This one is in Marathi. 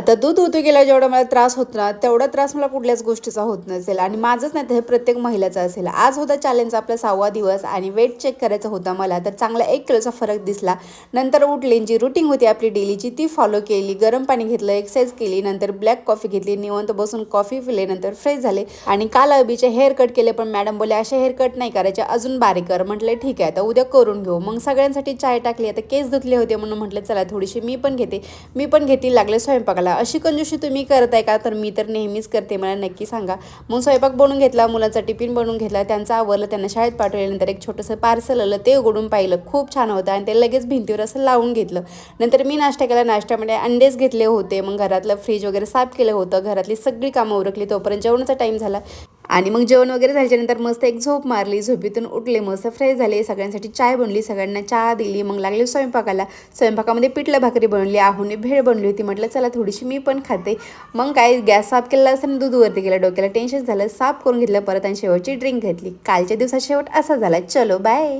आता दूध ओतू गेल्यावर जेवढा मला त्रास होतो ना, तेवढा त्रास मला कुठल्याच गोष्टीचा होत नसेल आणि माझंच नाही तर हे प्रत्येक महिलेचा असेल. आज होता चॅलेंजचा आपला 6वा दिवस आणि वेट चेक करायचा होता मला. तर चांगला 1 किलोचा फरक दिसला. नंतर उठले, जी रुटीन होती आपली डेलीची ती फॉलो केली. गरम पाणी घेतलं, एक्सरसाइज केली, नंतर ब्लॅक कॉफी घेतली, निवांत बसून कॉफी पिले, नंतर फ्रेश झाले आणि काल अभिचे हेअर कट केले. पण मॅडम बोलले असे हेअर कट नाही करायचे, अजून बारीक कर. म्हटलं ठीक आहे, आता उद्या करून घेऊ. मग सगळ्यांसाठी चाय टाकली. आता केस धुतले होते म्हणून म्हटलं चला थोडीशी मी पण घेते. लागले स्वयंपाकाला. अशी कंजूशी तुम्ही करताय का? तर मी तर नेहमीच करते, मला नक्की सांगा. मग स्वयंपाक बनवून घेतला, मुलाचा टिफिन बनवून घेतला, त्यांचं आवरलं, त्यांना शाळेत पाठवल्यानंतर एक छोटंसं पार्सल आलं, ते उघडून पाहिलं. खूप छान होतं आणि ते लगेच भिंतीवर असं लावून घेतलं. नंतर मी नाश्ता केला. नाश्त्यामध्ये अंडेच घेतले होते. मग घरातलं फ्रीज वगैरे साफ केलं होतं. घरातली सगळी कामं उरकली. तोपर्यंत जेवणाचा टाईम झाला आणि मग जेवण वगैरे झाल्यानंतर मस्त एक झोप मारली. झोपेतून उठले, मस्त फ्रेश झाले, सगळ्यांसाठी चाय बनवली, सगळ्यांना चहा दिली. मग लागले स्वयंपाकाला. स्वयंपाकामध्ये पिठलं भाकरी बनवली, आहुने भेळ बनवली होती. म्हटलं चला थोडीशी मी पण खाते. मग काय गॅस साफ केला असताना दूध वरती गेलं, डोक्याला टेन्शन झालं, साफ करून घेतलं परत आणि शेवटची ड्रिंक घेतली. कालच्या दिवसात शेवट असा झाला. चलो बाय.